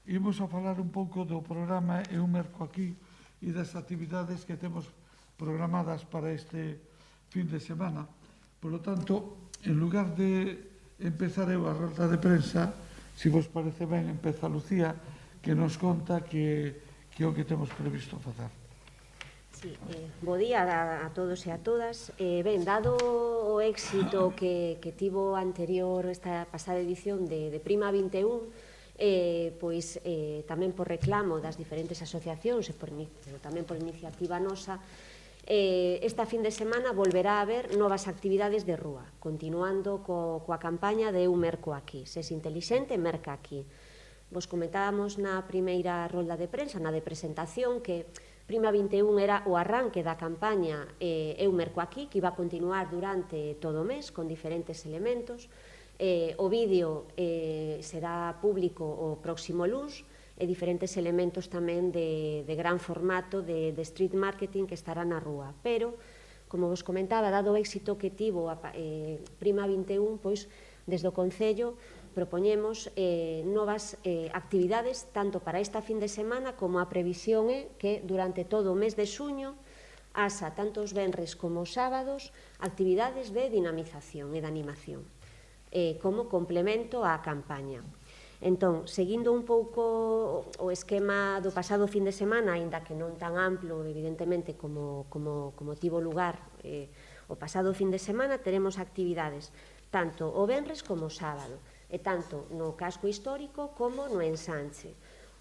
Imos a falar un pouco do programa Eu Merco Aquí e das actividades que temos programadas para este fin de semana. Por lo tanto, en lugar de empezar eu a rolda de prensa, se vos parece ben, empeza Lucía, que nos conta que é o que temos previsto facer. Sí, bo día a todos e a todas. Ben, dado o éxito que tivo anterior esta pasada edición de Prima 21, pois tamén por reclamo das diferentes asociacións e tamén por iniciativa nosa, esta fin de semana volverá a haber novas actividades de rúa, continuando coa campaña de Eu Merco Aquí, ses intelixente, merca aquí. Vos comentábamos na primeira rolda de prensa, na de presentación, que Prima 21 era o arranque da campaña Eu Merco Aquí, que iba a continuar durante todo o mes con diferentes elementos. O vídeo será público o próximo luns e diferentes elementos tamén de gran formato de street marketing que estará na rúa. Pero, como vos comentaba, dado o éxito que tivo a Prima 21, pois, desde o Concello propoñemos novas actividades tanto para esta fin de semana como a previsión é que durante todo o mes de xuño haxa tanto os venres como os sábados actividades de dinamización e de animación como complemento á campaña. Entón, seguindo un pouco o esquema do pasado fin de semana, aínda que non tan amplo, evidentemente, como tivo lugar o pasado fin de semana, teremos actividades tanto o venres como o sábado, e tanto no casco histórico como no ensanche.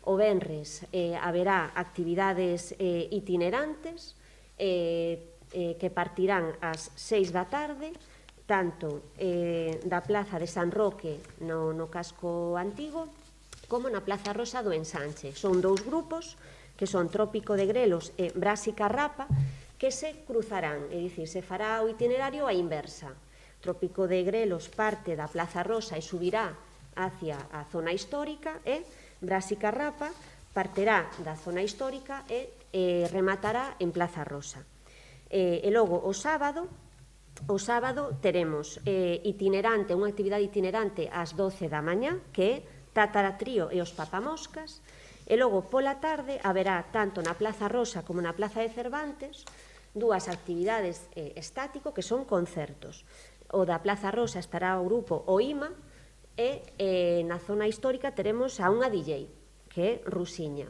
O venres haberá actividades itinerantes que partirán ás 6 da tarde, tanto da Plaza de San Roque no casco antigo como na Plaza Rosa do Ensanche. Son dous grupos que son Trópico de Grelos e Brásica Rapa que se cruzarán, é dicir, se fará o itinerario á inversa. Trópico de Grelos parte da Plaza Rosa e subirá hacia a zona histórica e Brásica Rapa partirá da zona histórica e rematará en Plaza Rosa. E logo o sábado teremos itinerante, unha actividade itinerante ás 12 da mañá, que é Tataratrío e os Papamoscas, e logo pola tarde haberá tanto na Plaza Rosa como na Plaza de Cervantes dúas actividades estático que son concertos. O da Plaza Rosa estará o grupo OIMA e na zona histórica teremos a unha DJ, que é Rusiña.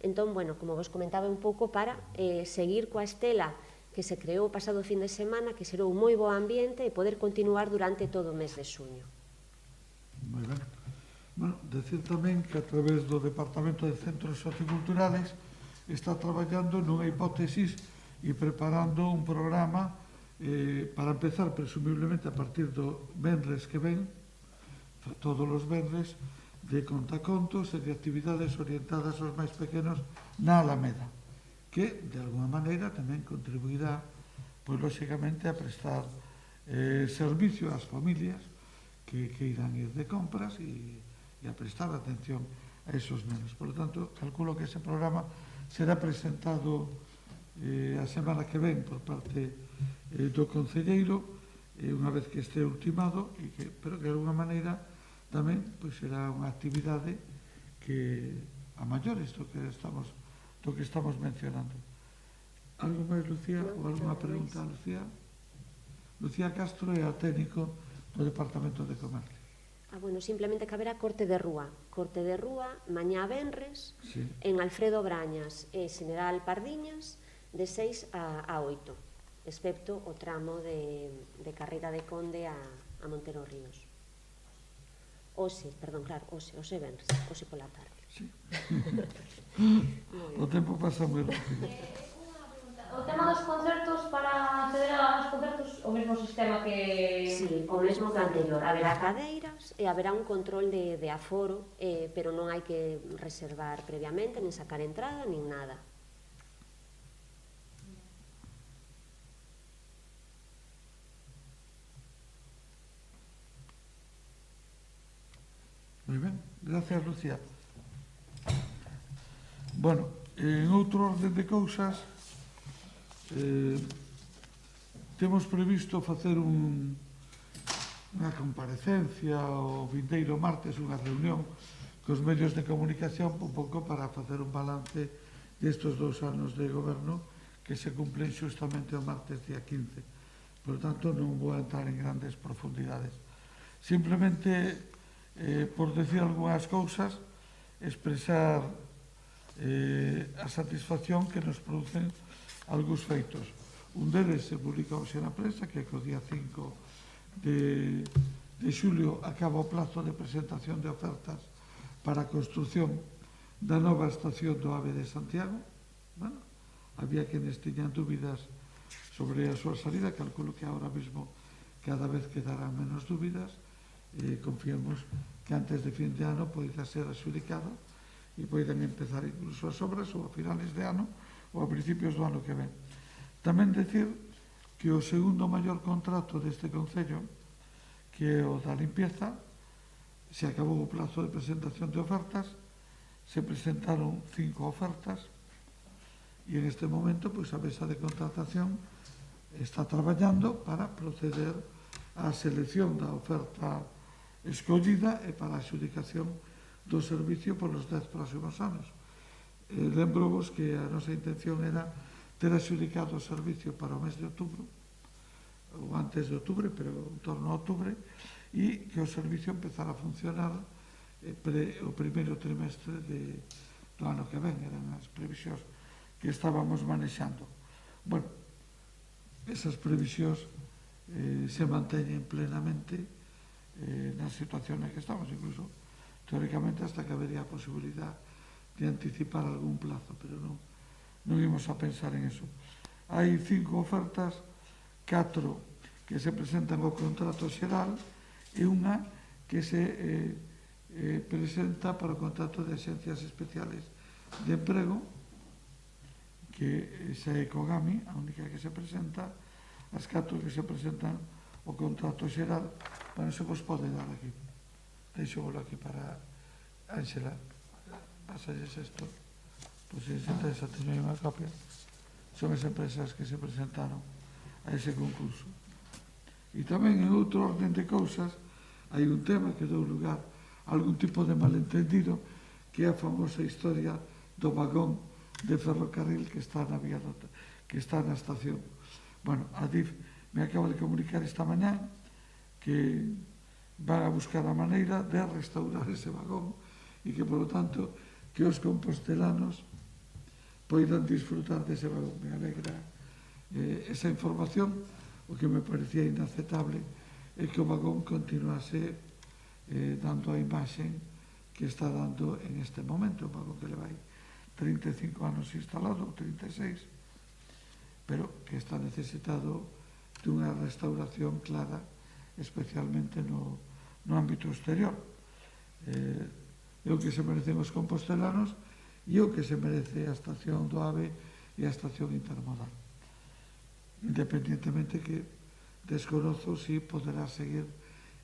Entón, bueno, como vos comentaba un pouco para seguir coa estela que se creou o pasado fin de semana, que serou un moi bo ambiente e poder continuar durante todo o mes de xuño. Moi ben. Bueno, decir tamén que a través do Departamento de Centros Socioculturales está traballando nunha hipótesis e preparando un programa para empezar, presumiblemente, a partir do venres que ven, todos os venres, de contacontos e de actividades orientadas aos máis pequenos na Alameda, que, de alguma maneira, tamén contribuirá, pois, lóxicamente, a prestar servicio ás familias que irán ir de compras e a prestar atención a esos nenos. Por lo tanto, calculo que ese programa será presentado a semana que ven por parte do Concelleiro, unha vez que este ultimado, pero que, de alguma maneira, tamén será unha actividade que a maiores do que estamos mencionando. Algo máis, Lucía? Ou alguna pregunta, Lucía? Lucía Castro é a técnico do Departamento de Comercio. Bueno, simplemente que haberá corte de rúa, mañá venres, en Alfredo Brañas e General Pardiñas, de 6 a 8, excepto o tramo de Carreira de Conde a Montero Ríos. Ose venres, ose pola tarde. Sí. O tempo pasa moi rápido. O tema dos concertos, para acceder aos concertos, o mesmo sistema que... Sí, o mesmo que anterior. Haberá cadeiras e haberá un control de aforo, pero non hai que reservar previamente, nin sacar entrada, nin nada. Moi ben, gracias, Lucía. Bueno, en outro orden de cousas, temos previsto facer unha comparecencia o vindeiro martes, unha reunión cos medios de comunicación un pouco para facer un balance destes 2 anos de goberno que se cumplen xustamente o martes día 15. Por tanto, non vou entrar en grandes profundidades. Simplemente, por decir algunhas cousas, expresar a satisfacción que nos producen algúns feitos. Un deles se publica hoxe na prensa, que é que o día 5 de xulio acaba o plazo de presentación de ofertas para a construción da nova estación do AVE de Santiago. Bueno, había quenes tiñan dúbidas sobre a súa salida, calculo que ahora mesmo cada vez quedarán menos dúbidas, confiamos que antes de fin de ano poida ser adxudicado e poidan empezar incluso as obras ou a finales de ano ou a principios do ano que ven. Tamén decir que o segundo maior contrato deste Concello, que é o da limpieza, se acabou o plazo de presentación de ofertas, se presentaron 5 ofertas e en este momento a mesa de contratación está traballando para proceder á selección da oferta escollida e para a adxudicación do servicio polos 10 próximos anos. Lembro-vos que a nosa intención era ter adxudicado o servicio para o mes de outubro, ou antes de outubro, pero en torno a outubro, e que o servicio empezara a funcionar o primeiro trimestre do ano que ven. Eran as previsións que estábamos manexando. Bueno, esas previsións se manteñen plenamente na situación en que estamos, incluso teóricamente hasta que habería a posibilidad de anticipar algún plazo, pero non imos a pensar en eso. Hai 5 ofertas, 4 que se presentan ao contrato xeral e unha que se presenta para o contrato de axencias especiales de emprego, que xa é Cogami, a única que se presenta. As 4 que se presentan o contrato xeral, bueno, se vos pode dar aquí. Deixo-volo aquí para Ángela. Pasalles isto. Pois se interesa, teño unha copia. Son as empresas que se presentaron a ese concurso. E tamén en outro orden de cousas hai un tema que dou lugar a algún tipo de malentendido, que é a famosa historia do vagón de ferrocarril que está na vía que está na estación. Bueno, a DIF me acaba de comunicar esta mañá que van a buscar a maneira de restaurar ese vagón e que, por lo tanto, que os compostelanos poidan disfrutar dese vagón. Me alegra esa información. O que me parecía inaceptable é que o vagón continuase dando a imaxen que está dando en este momento, o vagón que le vai 35 anos instalado, 36, pero que está necesitado dunha restauración clara, especialmente no ámbito exterior. É o que se merecen os compostelanos e o que se merece a estación do AVE e a estación intermodal. Independientemente que desconozo si poderá seguir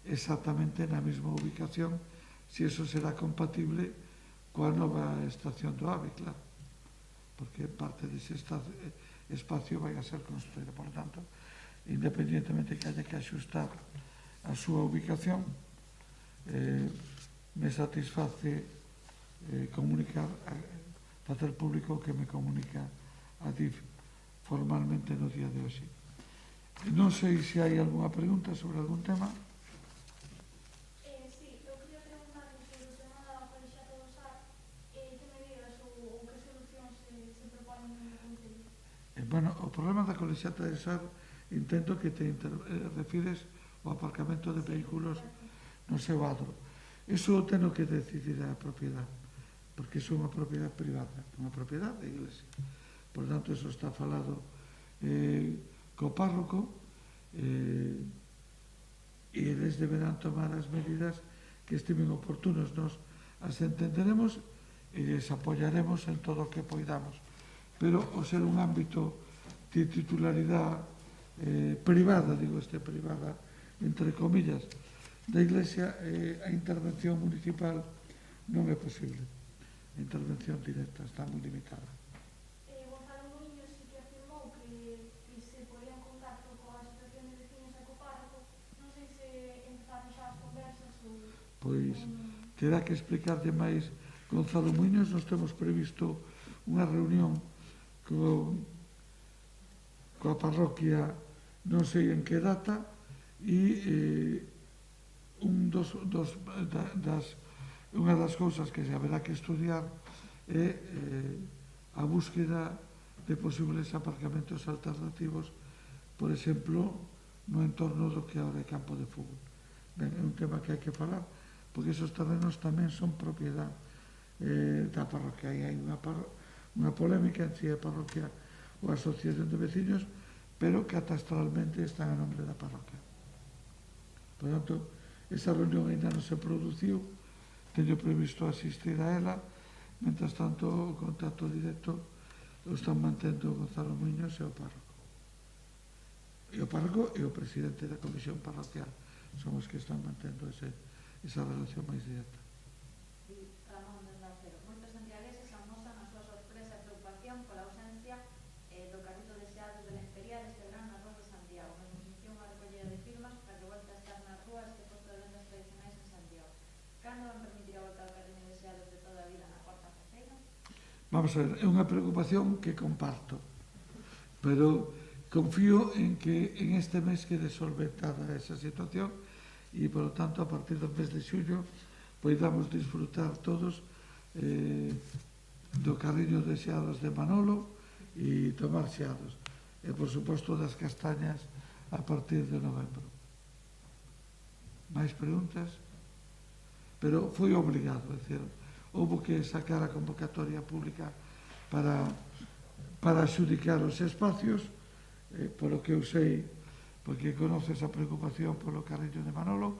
exactamente na mesma ubicación, si eso será compatible coa nova estación do AVE, claro, porque parte dese espacio vai a ser construído. Por tanto, independientemente que haya que axustar a súa ubicación, me satisface comunicar, facer público que me comunica a DIF formalmente no día de hoxe. Non sei se hai algunha pregunta sobre algún tema. Sí, eu quería preguntar sobre o tema da colexiata do SAR, que medidas ou que solucións se proponen no Concello? Bueno, o problema da colexiata do SAR, intento que te refires ao aparcamento de vehículos no seu adro. Iso teno que decidir a propiedade, porque iso é unha propiedade privada, unha propiedade da Iglesia. Por tanto, iso está falado co párroco, e eles deberán tomar as medidas que estimen oportunos. Nos as entenderemos e les apoyaremos en todo o que poidamos. Pero o ser un ámbito de titularidade privada, digo privada, entre comillas, da Iglesia, a intervención municipal non é posible. A intervención directa está moi limitada. Gonzalo Muiño sí que afirmou que se poía en contacto coa asociación de veciños e co párroco. Non sei se empezaron xa as conversas ou... Pois terá que explicarlle máis Gonzalo Muiños. Nos temos previsto unha reunión coa parroquia, non sei en que data, e unha das cousas que se haberá que estudiar é a búsqueda de posibles aparcamentos alternativos, por exemplo, no entorno do que agora é campo de fútbol. Ben, é un tema que hai que falar, porque esos terrenos tamén son propiedade da parroquia. E hai unha polémica en si a parroquia ou a asociación de veciños, pero catastralmente están a nombre da parroquia. Por tanto, esa reunión ainda non se produciu, teño previsto asistir a ela, mentras tanto o contacto directo o están mantendo Gonzalo Muiños e o párroco. E o párroco e o presidente da comisión parroquial son os que están mantendo esa relación máis directa. Ramón de Nacero. Moitos santiagueses amosan a súa sorpresa e preocupación pola ausencia do carrito deseado de Lentería este verán nas ruas de Santiago, na exposición a recollida de firmas para que volte a estar nas rúas este posto de vendas tradicionais en Santiago. Cando van permitir a volta do carriño deseado de toda a vida na Porta Feceira? Vamos a ver, é unha preocupación que comparto, pero confío en que en este mes quede solventada esa situación e, por lo tanto, a partir do mes de xullo podamos disfrutar todos do carriño deseados de Manolo e tomar xeados. E, por suposto, das castañas a partir de novembro. Mais preguntas? Pero foi obligado, é dicir, houve que sacar a convocatoria pública para adxudicar os espacios, polo que eu sei, porque conoces a preocupación polo carriño de Manolo,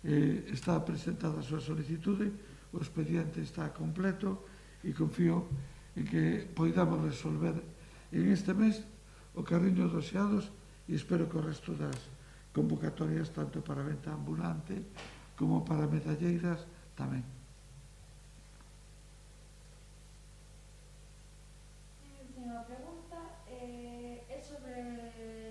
está presentada a súa solicitude, o expediente está completo e confío en que poidamos resolver en este mes o carriño dos xeados e espero que o resto das convocatorias, tanto para venta ambulante como para medalleiras, tamén. Última pregunta é sobre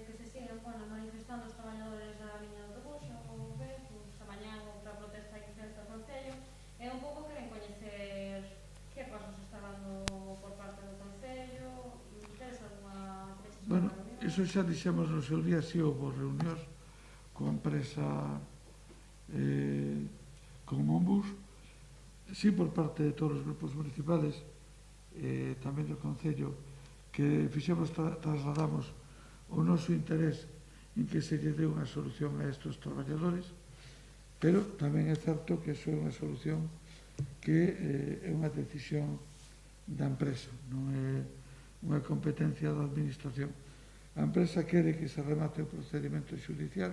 que se siguen manifestando os traballadores da liña de autobús ou ves, a mañá outra protesta que fez o Concello, e un pouco queren coñecer que pasos está dando por parte do Concello, tedes alguna reunión? Bueno, iso xa dixemos no seu día, si houve reunións coa empresa con Monbus, si por parte de todos os grupos municipales, tamén do Concello, que fixemos, trasladamos o noso interés en que se lle dé unha solución a estes traballadores, pero tamén é certo que iso é unha solución que é unha decisión da empresa, non é unha competencia da administración. A empresa quere que se remate o procedimento judicial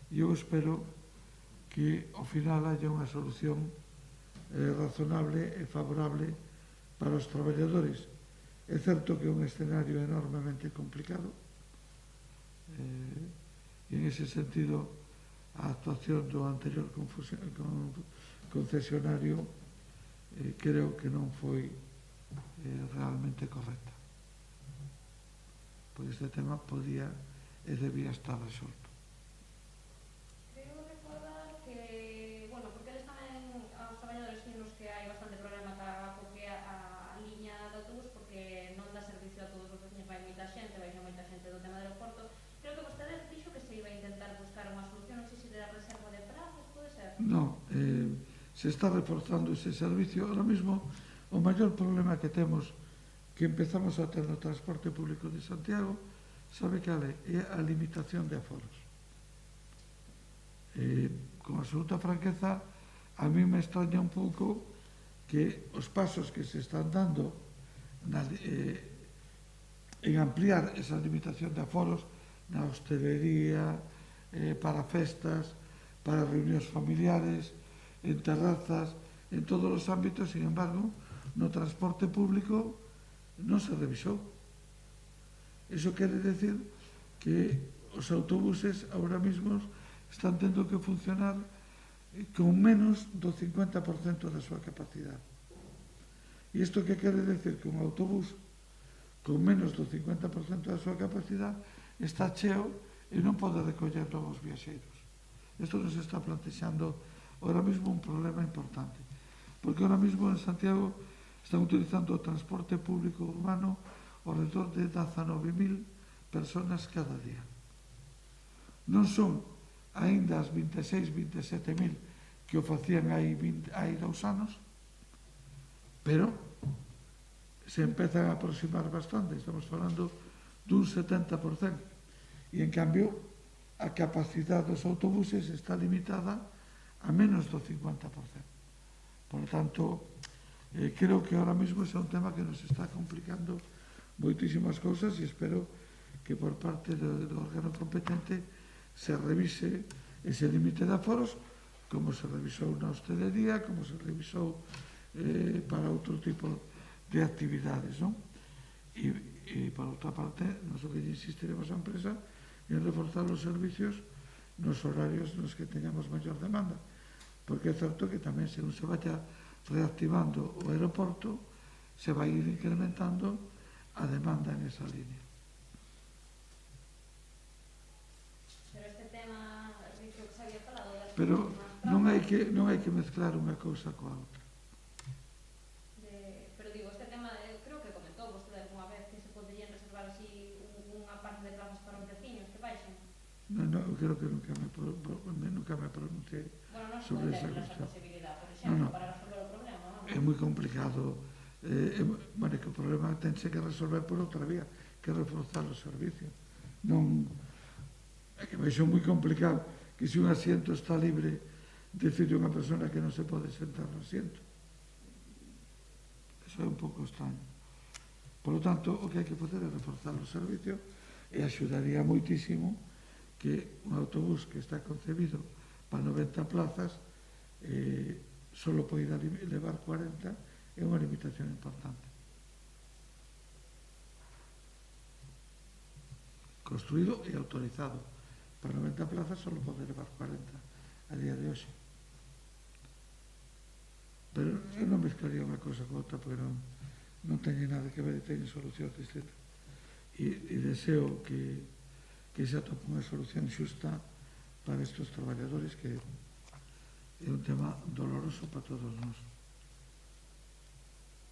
e eu espero que ao final haya unha solución razonable e favorable para os traballadores. É certo que é un escenario enormemente complicado e en ese sentido a actuación do anterior concesionario creo que non foi realmente correcta, porque este tema podía e debía estar resolto. Creo recordar que, bueno, porque eles tamén aos traballadores finos que hai bastante problema porque a liña de autobús, porque non dá servicio a todos os veciños, vai moita xente do tema do aeroporto. Creo que vostede dixo que se iba a intentar buscar unha solución, non sei se de reserva de prazos, pode ser? Non, se está reforzando ese servicio. Ahora mismo o maior problema que temos, que empezamos a ter no transporte público de Santiago, sabe cal é a limitación de aforos. Con absoluta franqueza, a mí me extraña un pouco que os pasos que se están dando en ampliar esa limitación de aforos na hostelería, para festas, para reunións familiares, en terrazas, en todos os ámbitos, sin embargo, no transporte público non se revisou. Iso quere decir que os autobuses ahora mismo están tendo que funcionar con menos do 50% da súa capacidade. E isto que quere decir? Que un autobús con menos do 50% da súa capacidade está cheo e non pode recoller novos viaxeiros. Isto nos está plantexando ahora mismo un problema importante, porque ahora mismo en Santiago están utilizando o transporte público urbano alrededor de 19.000 personas cada día. Non son aínda as 26, 27.000 que o facían hai 2 anos, pero se empezan a aproximar bastante, estamos falando dun 70%, e en cambio a capacidade dos autobuses está limitada a menos do 50%. Por lo tanto, creo que ahora mismo é un tema que nos está complicando moitísimas cousas e espero que por parte do órgano competente se revise ese límite de aforos, como se revisou na hostelería, como se revisou para outro tipo de actividades, non? E, por outra parte, nos o que insistiremos a empresa en reforzar os servicios nos horarios nos que teñamos maior demanda, porque é certo que tamén según se vaya reactivando o aeroporto se vai ir incrementando a demanda en esa línea. Pero este tema, que se había falado das Pero non hai que mezclar unha cousa coa outra. Pero digo, este tema, creo que comentou vostede alguna vez que se poderían reservar así unha parte de plazas para os veciños que baixen. Non, creo que nunca me pronunciei sobre esa cuestión. Posibilidad, por exemplo, para resolver o problema, non? É moi complicado. Bueno, que o problema tense que resolver por outra vía, que reforzar os servicios. Non, é que me xo moi complicado que se un asiento está libre, decirle a unha persona que non se pode sentar no asiento. Eso é un pouco extraño. Por lo tanto, o que hai que facer é reforzar os servicios e axudaría moitísimo que un autobús que está concebido para 90 plazas solo poida levar 40, é unha limitación importante. Construído e autorizado para 90 plazas solo pode levar 40 a día de hoxe. Pero eu non mezclaría unha cosa con outra porque non teñen nada que ver e teñen solucións distintas. E deseo que se atope unha solución xusta para estes traballadores, que é un tema doloroso para todos nós.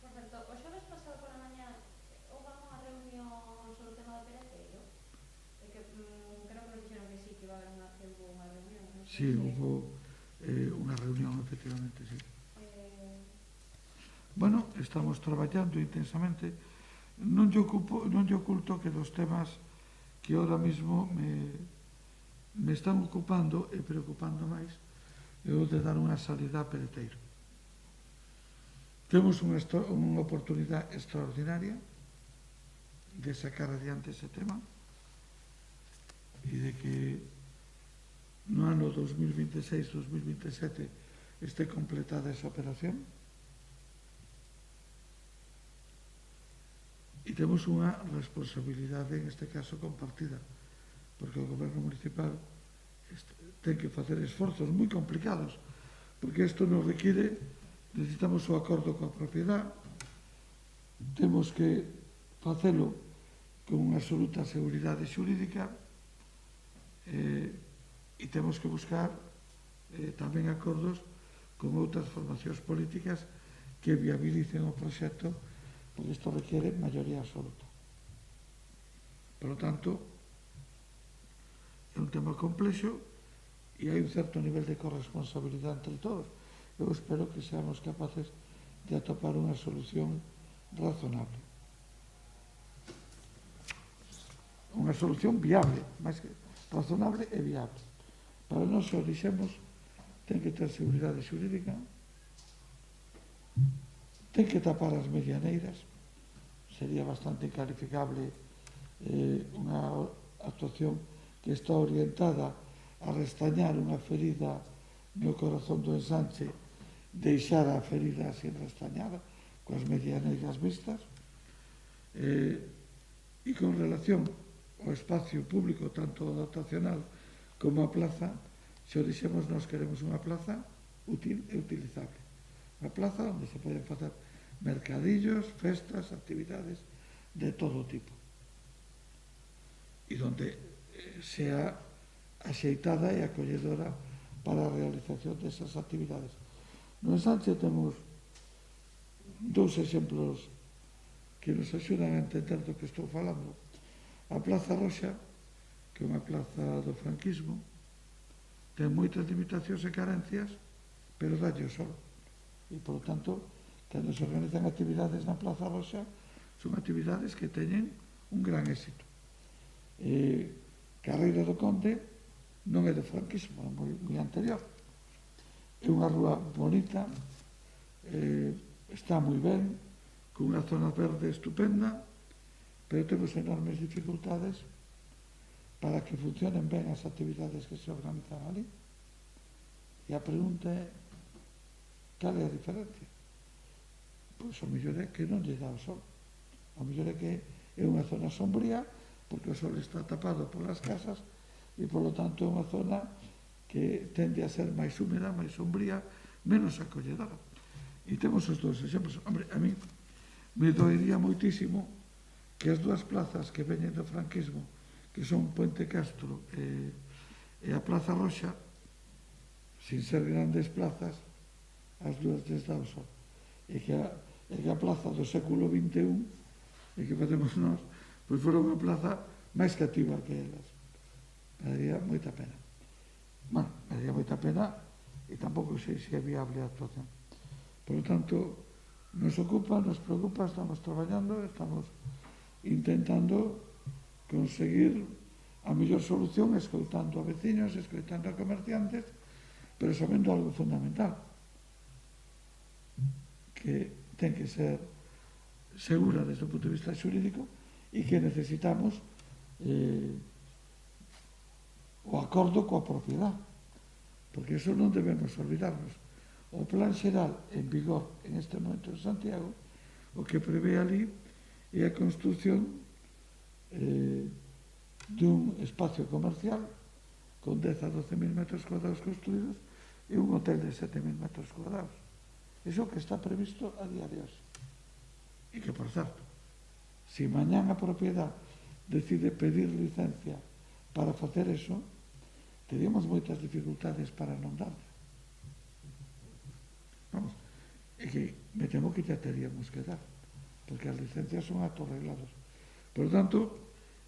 Por certo, o xoves pasado pola mañá houve unha reunión sobre o tema do pereteiro? É que creo que nos dixeron que sí, que iba a haber unha reunión. Sí, houve unha reunión, efectivamente, sí. Bueno, estamos traballando intensamente. Non lle oculto que dos temas que ahora mismo me están ocupando e preocupando máis é o de dar unha salida a pereteiro. Temos unha oportunidade extraordinaria de sacar adiante ese tema e de que no ano 2026-2027 este completada esa operación. E temos unha responsabilidade, en este caso, compartida, porque o goberno municipal ten que facer esforzos moi complicados, porque isto nos require, necesitamos o acordo coa propiedade, temos que facelo con unha absoluta seguridade xurídica e temos que buscar tamén acordos con outras formacións políticas que viabilicen o proxecto, porque isto requiere maioría absoluta. Por lo tanto, é un tema complexo e hai un certo nivel de corresponsabilidade entre todos. Eu espero que seamos capaces de atopar unha solución razonable. Unha solución viable, máis que razonable e viable. Para nós, se o dixemos, ten que ter seguridade xurídica, ten que tapar as medianeiras, sería bastante incalificable unha actuación que está orientada a restañar unha ferida no corazón do ensanche, deixar a ferida sin restañada, coas medianeiras vistas, e con relación ao espacio público, tanto dotacional como a plaza, se o dixemos, nós queremos unha plaza útil e utilizable. Unha plaza onde se poden facer mercadillos, festas, actividades de todo tipo. E donde sea axeitada e acolledora para a realización desas actividades. No ensanche temos dous exemplos que nos axudan a entender do que estou falando. A Plaza Roxa, que é unha plaza do franquismo, ten moitas limitacións e carencias, pero dalle o sol. E, por tanto, cando se organizan actividades na Plaza Roxa, son actividades que teñen un gran éxito. Carreira do Conde non é do franquismo, é moi anterior. É unha rúa bonita, está moi ben, con unha zona verde estupenda, pero temos enormes dificultades para que funcionen ben as actividades que se organizan ali. E a pregunta é, cal é a diferencia? Pois o mellor é que non lle dá o sol. O mellor é que é unha zona sombría, porque o sol está tapado polas casas, e, polo tanto, é unha zona que tende a ser máis húmeda, máis sombría, menos acolledora. E temos os dous exemplos. Hombre, a mí me doería moitísimo que as dúas plazas que veñen do franquismo, que son Puente Castro e a Plaza Roxa, sin ser grandes plazas, as dúas lles dá o sol. E que a plaza do século XXI, e que facemos nós, pois fora unha plaza máis cativa que elas. Me daría moita pena. Bueno, me daría moita pena e tampouco sei se é viable a actuación. Por lo tanto, nos ocupa, nos preocupa, estamos traballando, estamos intentando conseguir a mellor solución, escoitando a veciños, escoitando a comerciantes, pero sabendo algo fundamental, que ten que ser segura desde o punto de vista xurídico e que necesitamos o acordo coa propiedade, porque iso non debemos olvidarnos. O plan xeral en vigor en este momento en Santiago, o que prevé ali é a construción dun espacio comercial con 10 a 12.000 metros cuadrados construídos e un hotel de 7.000 metros cuadrados. Iso que está previsto a día de hoxe. E que, por certo, se mañán a propiedade decide pedir licencia para facer eso, teríamos moitas dificultades para non darle. Vamos, é que me temo que ya teríamos que dar, porque as licencias son actos reglados. Por lo tanto,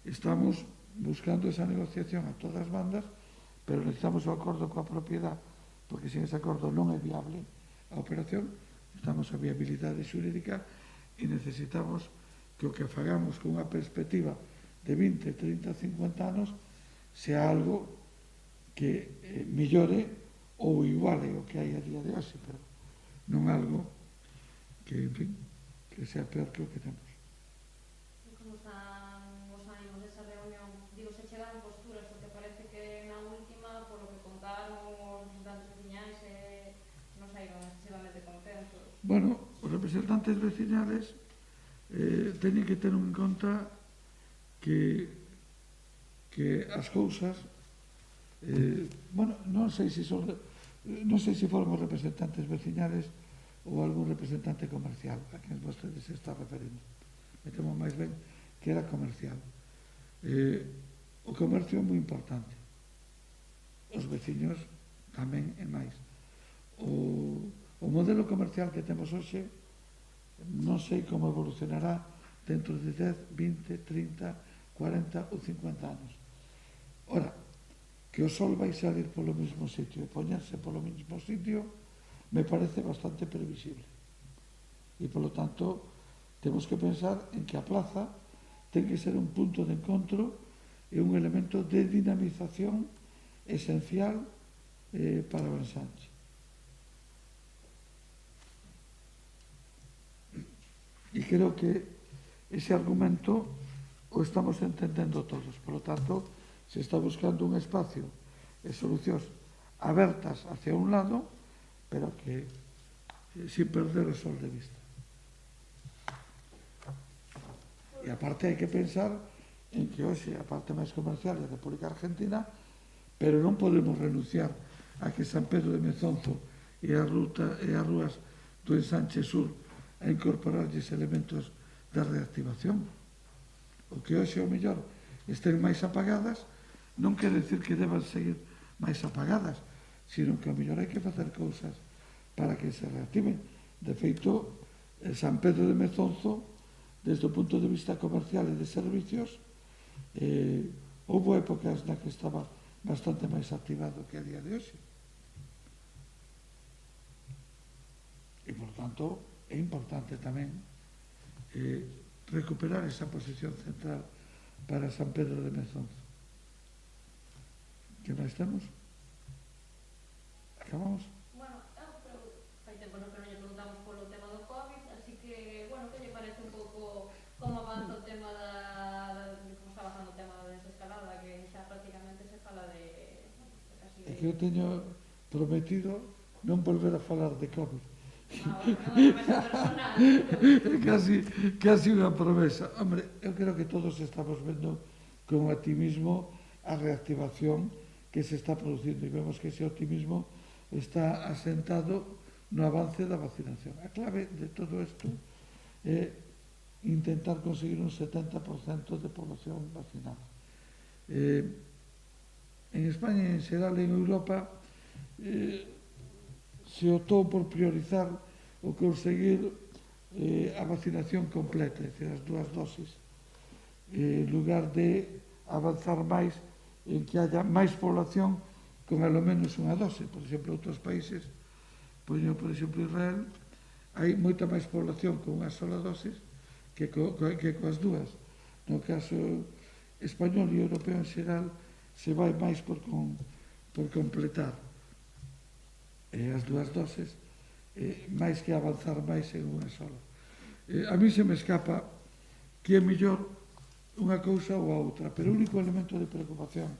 estamos buscando esa negociación a todas bandas, pero necesitamos o acordo coa propiedade, porque sin ese acordo non é viable a operación, necesitamos a viabilidade xurídica e necesitamos que o que fagamos con unha perspectiva de 20, 30, 50 anos sea algo que millore ou iguale o que hai a día de hoxe, pero non algo que, en fin, que sea peor que o que temos. Como están os ánimos desa reunión? Digo, se chegan posturas, porque parece que na última, polo que contaron os representantes veciñais, non saíron excesivamente contentos. Bueno, os representantes veciñales teñen que ter en conta que as cousas bueno, non sei se foron os representantes veciñales ou algún representante comercial a quen vostedes se está referindo. Me temo máis ben que era comercial. O comercio é moi importante. Os veciños tamén é máis. O modelo comercial que temos hoxe non sei como evolucionará dentro de 10, 20, 30, 40 ou 50 anos. Ora, que o sol vai salir polo mesmo sitio e poñerse polo mesmo sitio me parece bastante previsible. E, polo tanto, temos que pensar en que a plaza ten que ser un punto de encontro e un elemento de dinamización esencial para o ensanche. E creo que ese argumento o estamos entendendo todos. Por lo tanto, se está buscando un espacio e solucións abertas hacia un lado, pero que sin perder o sol de vista. E aparte hai que pensar en que hoxe a parte máis comercial é a República Argentina, pero non podemos renunciar a que San Pedro de Mezonzo e as rúas do ensanche sur a incorporarlles elementos de reactivación. O que hoxe ao mellor estén máis apagadas non quere decir que deban seguir máis apagadas, sino que a mellor hai que facer cousas para que se reactiven. De feito, San Pedro de Mezonzo, desde o punto de vista comercial e de servicios, houve épocas na que estaba bastante máis activado que a día de hoxe. E, por tanto, é importante tamén recuperar esa posición central para San Pedro de Mezonzo. Que máis temos? Acabamos? Bueno, fai tempo que non lle preguntamos polo tema do COVID, así que, bueno, que lle parece un pouco como avanza o tema como está avanzando o tema da desescalada, que xa prácticamente se fala de casi É que eu teño prometido non volver a falar de COVID. bueno, non é promesa personal. casi unha promesa. Hombre, eu creo que todos estamos vendo con optimismo a reactivación que se está producindo e vemos que ese optimismo está asentado no avance da vacinación. A clave de todo isto é intentar conseguir un 70% de población vacinada. En España e en xeral en Europa se optou por priorizar o conseguir a vacinación completa, é dicir, as 2 dosis, en lugar de avanzar máis en que haya máis población con alo menos unha dose. Por exemplo, outros países, poño, por exemplo, Israel, hai moita máis población con unha sola dosis que coas 2. No caso español e europeo en xeral se vai máis por completar as 2 doses, máis que avanzar máis en unha sola. A mí se me escapa que é mellor unha cousa ou a outra, pero o único elemento de preocupación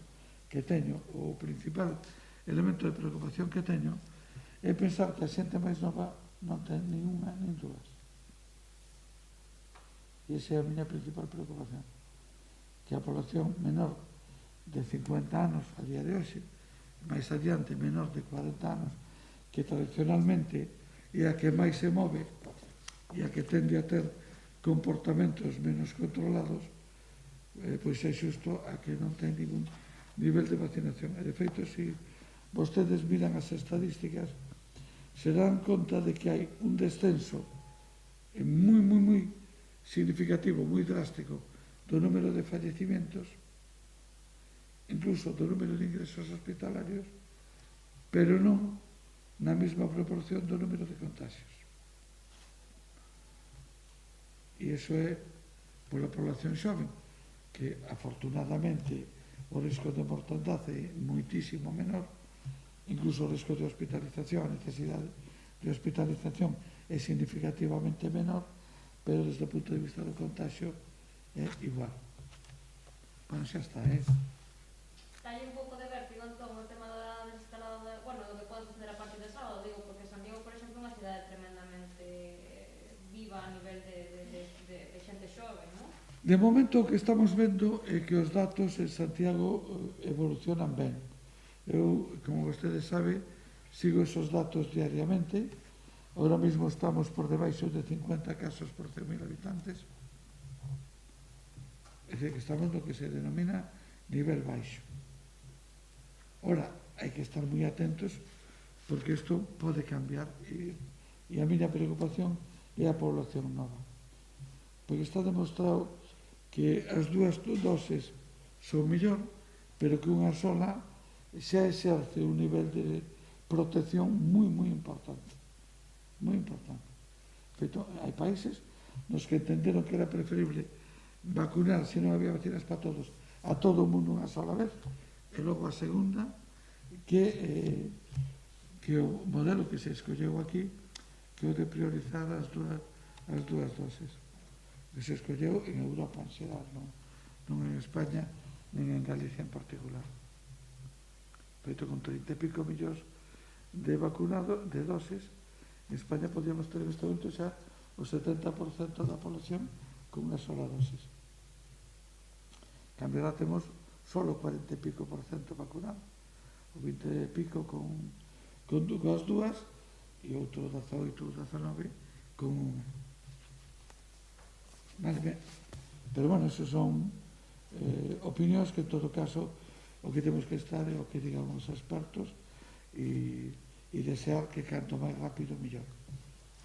que teño, o principal elemento de preocupación que teño, é pensar que a xente máis nova non ten nin unha nin 2. E esa é a miña principal preocupación, que a población menor de 50 anos a día de hoxe, máis adiante menor de 40 anos, que tradicionalmente é a que máis se move e a que tende a ter comportamentos menos controlados, pois é xusto a que non ten ningún nivel de vacinación. E de feito, se vostedes miran as estadísticas, se dan conta de que hai un descenso moi significativo, moi drástico do número de fallecimientos, incluso do número de ingresos hospitalarios, pero non na mesma proporción do número de contagios. E iso é pola población xoven, que afortunadamente o risco de mortandade é moitísimo menor, incluso o risco de hospitalización, a necesidade de hospitalización é significativamente menor, pero desde o punto de vista do contagio é igual. Bueno, xa está, Dalle un pouco de vértigo, entón, o tema da desescalada, bueno, do que pode suceder a partir de sábado, digo, porque Santiago, por exemplo, é unha cidade tremendamente viva a nivel de xente xove, non? De momento o que estamos vendo é que os datos en Santiago evolucionan ben. Eu, como vostedes sabe, sigo esos datos diariamente. Ahora mismo estamos por debaixo de 50 casos por 100.000 habitantes. É dicir, que estamos no que se denomina nivel baixo. Ora, hai que estar moi atentos porque isto pode cambiar e a miña preocupación é a población nova. Porque está demostrado que as 2 doses son mellor, pero que unha sola xa exerce un nivel de protección moi importante. Moi importante. Feito, hai países nos que entenderon que era preferible vacunar, se non había vacinas para todos, a todo o mundo unha sola vez, e logo a segunda, que o modelo que se escolleu aquí, que o de priorizar as 2 doses, que se escolleu en Europa en xeral, non en España, nin en Galicia en particular. Feito con 30 e pico millóns de vacunado, de doses, en España podíamos ter neste momento xa o 70% da población con unha sola dosis. Cambiará, temos solo 40 e pico por cento vacunado, o 20 e pico con as 2 e outro 18 ou 19 con unha. Vale, ben. Pero, bueno, esos son opinións que, en todo caso, o que temos que estar é o que digan os expertos e desear que canto máis rápido mellor.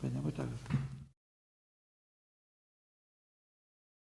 Veña, moitas veces.